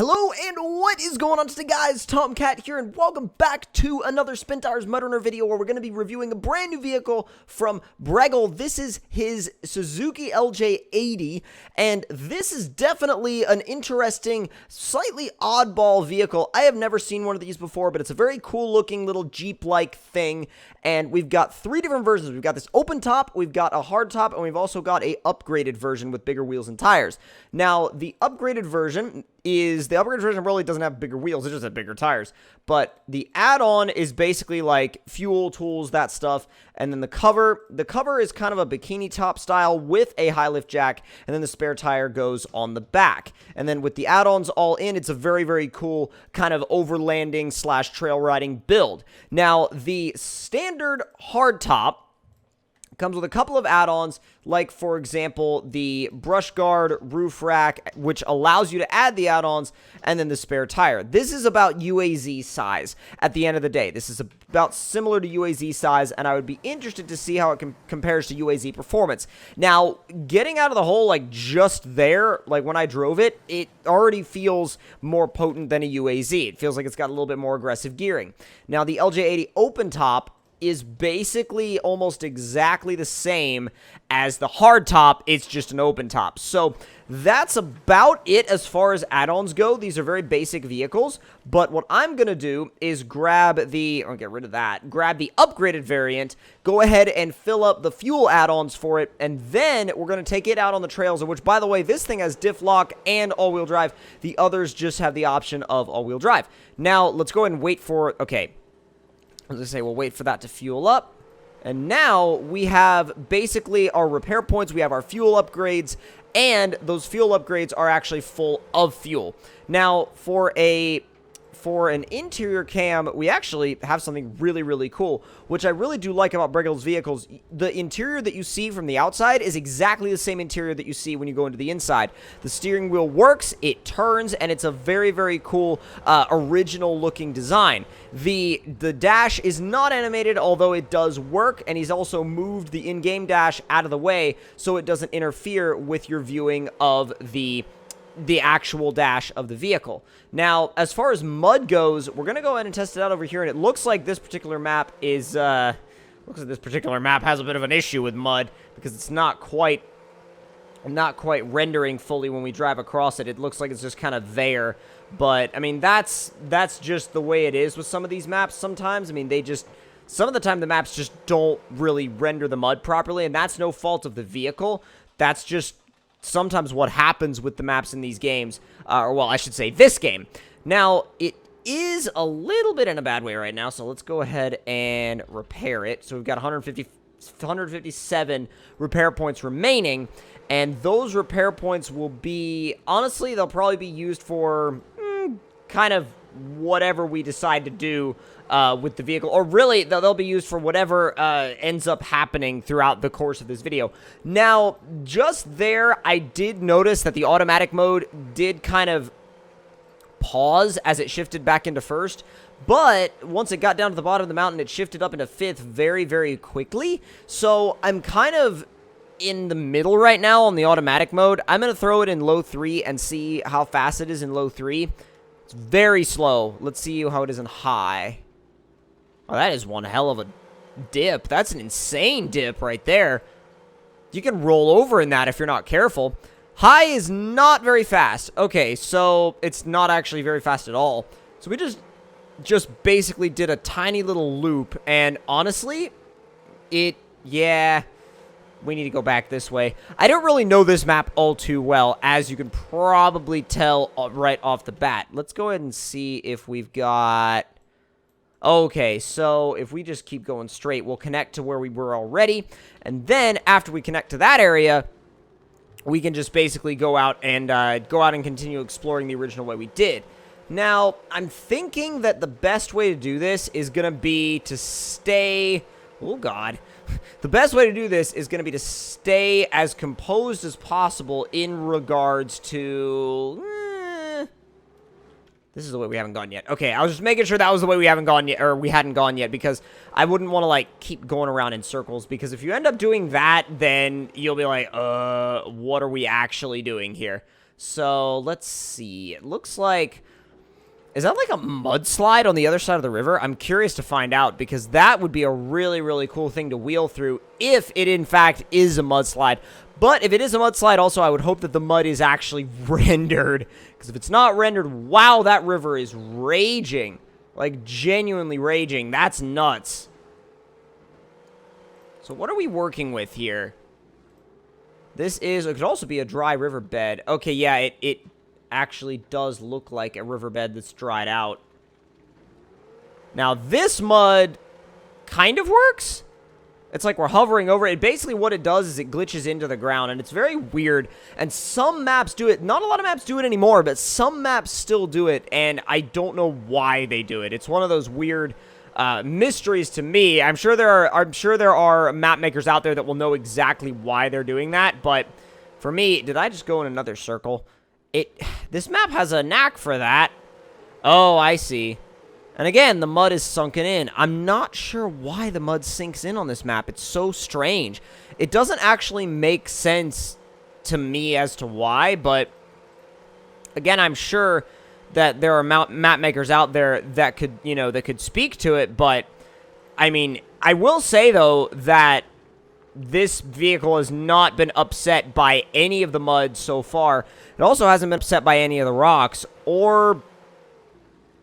Hello and what is going on today, guys? Tomcat here and welcome back to another SpinTires MudRunner video where we're going to be reviewing a brand new vehicle from Bregel. This is his Suzuki LJ80 and this is definitely an interesting, slightly oddball vehicle. I have never seen one of these before, but it's a very cool looking little Jeep-like thing, and we've got three different versions. We've got this open top, we've got a hard top, and we've also got a upgraded version with bigger wheels and tires. Now, the upgraded version really doesn't have bigger wheels, it just has bigger tires. But the add-on is basically like fuel, tools, that stuff. And then the cover is kind of a bikini top style with a high lift jack, and then the spare tire goes on the back. And then with the add-ons all in, it's a very, very cool kind of overlanding / trail riding build. Now, the standard hard top comes with a couple of add-ons, like, for example, the brush guard roof rack, which allows you to add the add-ons, and then the spare tire. This is about UAZ size at the end of the day. This is about similar to UAZ size, and I would be interested to see how it compares to UAZ performance. Now, getting out of the hole, like, just there, like, when I drove it, it already feels more potent than a UAZ. It feels like it's got a little bit more aggressive gearing. Now, the LJ80 open top is basically almost exactly the same as the hard top. It's just an open top. So that's about it as far as add-ons go. These are very basic vehicles, but what I'm gonna do is grab the upgraded variant, go ahead and fill up the fuel add-ons for it, and then we're gonna take it out on the trails, which, by the way, this thing has diff lock and all-wheel drive. The others just have the option of all-wheel drive. Now let's go ahead and wait for we'll wait for that to fuel up. And now we have basically our repair points, we have our fuel upgrades, and those fuel upgrades are actually full of fuel. Now, for an interior cam, we actually have something really, really cool, which I really do like about Bregel's vehicles. The interior that you see from the outside is exactly the same interior that you see when you go into the inside. The steering wheel works, it turns, and it's a very, very cool, original-looking design. The dash is not animated, although it does work, and he's also moved the in-game dash out of the way so it doesn't interfere with your viewing of the actual dash of the vehicle. Now, as far as mud goes, we're going to go ahead and test it out over here, and it looks like this particular map has a bit of an issue with mud because it's not quite rendering fully when we drive across it. It looks like it's just kind of there, but I mean, that's just the way it is with some of these maps sometimes. I mean, some of the time the maps just don't really render the mud properly, and that's no fault of the vehicle. That's just sometimes what happens with the maps in these games, or well, I should say this game. Now, it is a little bit in a bad way right now, so let's go ahead and repair it. So we've got 157 repair points remaining, and those repair points will be, honestly, they'll probably be used for kind of whatever we decide to do with the vehicle, or really they'll be used for whatever ends up happening throughout the course of this video. Now, just there, I did notice that the automatic mode did kind of pause as it shifted back into first, but once it got down to the bottom of the mountain, it shifted up into fifth very, very quickly. So I'm kind of in the middle right now on the automatic mode. I'm going to throw it in low 3 and see how fast it is in low 3. It's very slow. Let's see how it is in high. Oh, that is one hell of a dip. That's an insane dip right there. You can roll over in that if you're not careful. High is not very fast. Okay, so it's not actually very fast at all. So we just basically did a tiny little loop, and honestly, yeah, we need to go back this way. I don't really know this map all too well, as you can probably tell right off the bat. Let's go ahead and see if we've got... Okay, so if we just keep going straight, we'll connect to where we were already, and then after we connect to that area, we can just basically go out and continue exploring the original way we did. Now, I'm thinking that the best way to do this is going to be to stay... Oh, God. The best way to do this is going to be to stay as composed as possible in regards to... This is the way we haven't gone yet. Okay, I was just making sure that was the way we haven't gone yet, or we hadn't gone yet, because I wouldn't want to, like, keep going around in circles, because if you end up doing that, then you'll be like, what are we actually doing here? So, let's see. It looks like... Is that like a mudslide on the other side of the river? I'm curious to find out, because that would be a really, really cool thing to wheel through if it, in fact, is a mudslide. But if it is a mudslide, also, I would hope that the mud is actually rendered. Because if it's not rendered, wow, that river is raging. Like, genuinely raging. That's nuts. So what are we working with here? This is... It could also be a dry riverbed. Okay, yeah, it actually does look like a riverbed that's dried out. Now, this mud kind of works. It's like we're hovering over it. Basically, what it does is it glitches into the ground, and it's very weird. And some maps do it. Not a lot of maps do it anymore, but some maps still do it, and I don't know why they do it. It's one of those weird mysteries to me. I'm sure there are map makers out there that will know exactly why they're doing that, but for me, did I just go in another circle? This map has a knack for that. Oh, I see. And again, the mud is sunken in. I'm not sure why the mud sinks in on this map. It's so strange. It doesn't actually make sense to me as to why, but again, I'm sure that there are map makers out there that could, that could speak to it, but I mean, I will say though that this vehicle has not been upset by any of the mud so far. It also hasn't been upset by any of the rocks or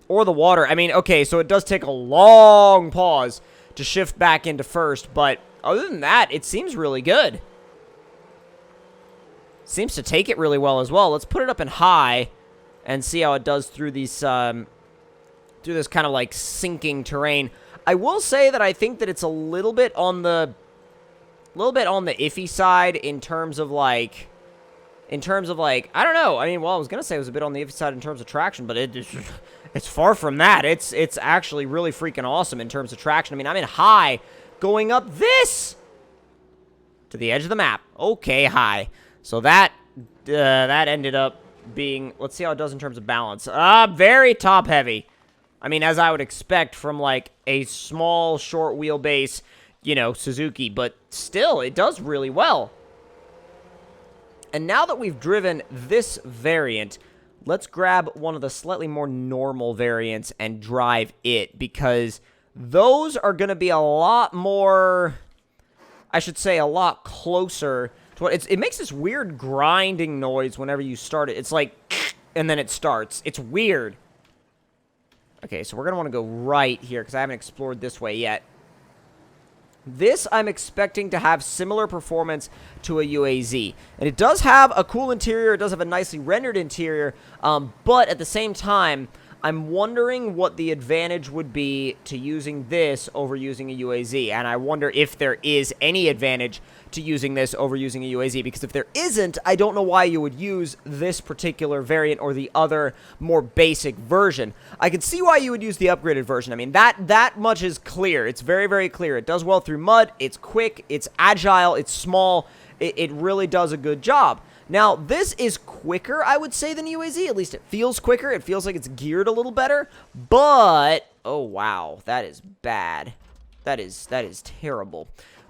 the water. I mean, okay, so it does take a long pause to shift back into first, but other than that, it seems really good. Seems to take it really well as well. Let's put it up in high and see how it does through these through this kind of like sinking terrain. I will say that I think that it's a little bit on the iffy side in terms of like, I don't know. I mean, well, I was going to say it was a bit on the iffy side in terms of traction, but it's far from that. It's actually really freaking awesome in terms of traction. I mean, I'm in high going up this to the edge of the map. Okay, high. So that ended up being, let's see how it does in terms of balance. Very top heavy. I mean, as I would expect from like a small, short wheelbase, Suzuki, but still, it does really well. And now that we've driven this variant, let's grab one of the slightly more normal variants and drive it, because those are going to be a lot more, I should say, a lot closer to what, it makes this weird grinding noise whenever you start it. It's like, and then it starts. It's weird. Okay, so we're going to want to go right here, because I haven't explored this way yet. This, I'm expecting to have similar performance to a UAZ. And it does have a cool interior. It does have a nicely rendered interior. But at the same time, I'm wondering what the advantage would be to using this over using a UAZ. And I wonder if there is any advantage to using this over using a UAZ. Because if there isn't, I don't know why you would use this particular variant or the other more basic version. I can see why you would use the upgraded version. I mean, that much is clear. It's very, very clear. It does well through mud. It's quick. It's agile. It's small. It really does a good job. Now, this is quicker, I would say, than UAZ. At least it feels quicker. It feels like it's geared a little better. But, oh, wow. That is bad. That is terrible.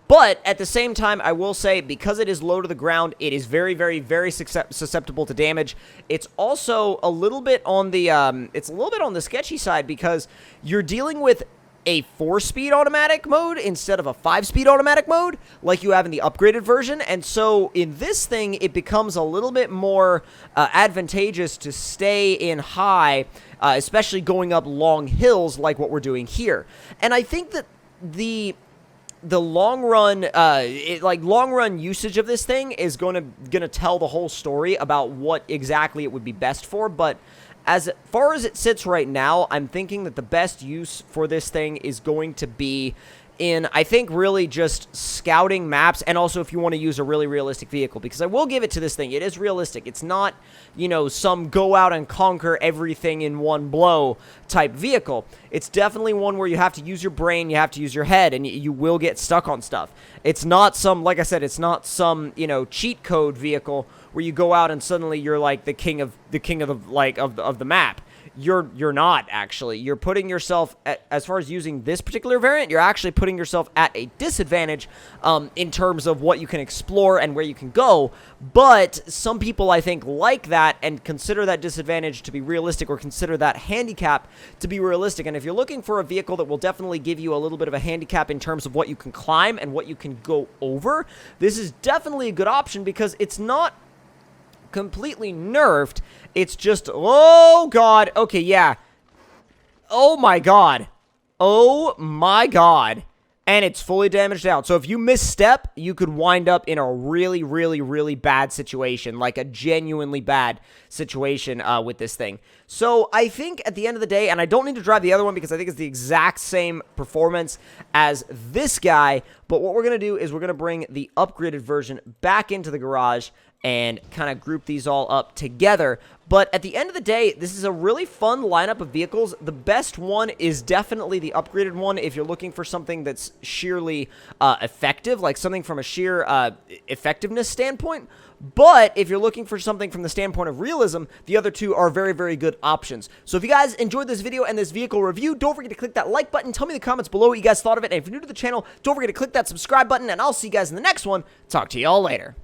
But, at the same time, I will say, because it is low to the ground, it is very, very, very susceptible to damage. It's also a little bit on the sketchy side, because you're dealing with a 4-speed automatic mode instead of a 5-speed automatic mode like you have in the upgraded version. And so in this thing, it becomes a little bit more advantageous to stay in high, especially going up long hills like what we're doing here. And I think that the long run long run usage of this thing is gonna tell the whole story about what exactly it would be best for. But as far as it sits right now, I'm thinking that the best use for this thing is going to be in, I think, really just scouting maps, and also if you want to use a really realistic vehicle, because I will give it to this thing. It is realistic. It's not, some go out and conquer everything in one blow type vehicle. It's definitely one where you have to use your brain, you have to use your head, and you will get stuck on stuff. It's not some, like I said, it's not some, cheat code vehicle where you go out and suddenly you're like the king of the map. you're not actually. You're putting yourself as far as using this particular variant, you're actually putting yourself at a disadvantage in terms of what you can explore and where you can go. But some people, I think, like that and consider that disadvantage to be realistic, or consider that handicap to be realistic. And if you're looking for a vehicle that will definitely give you a little bit of a handicap in terms of what you can climb and what you can go over, this is definitely a good option, because it's not completely nerfed. It's just, oh god, okay, yeah, oh my god, and it's fully damaged out. So if you misstep, you could wind up in a really, really, really bad situation, like a genuinely bad situation with this thing. So I think at the end of the day, and I don't need to drive the other one because I think it's the exact same performance as this guy, but what we're going to do is we're going to bring the upgraded version back into the garage and kind of group these all up together. But at the end of the day, this is a really fun lineup of vehicles. The best one is definitely the upgraded one if you're looking for something that's sheerly effective, like something from a sheer effectiveness standpoint. But if you're looking for something from the standpoint of realism, the other two are very, very good options. So if you guys enjoyed this video and this vehicle review, don't forget to click that like button. Tell me in the comments below what you guys thought of it. And if you're new to the channel, don't forget to click that subscribe button. And I'll see you guys in the next one. Talk to y'all later.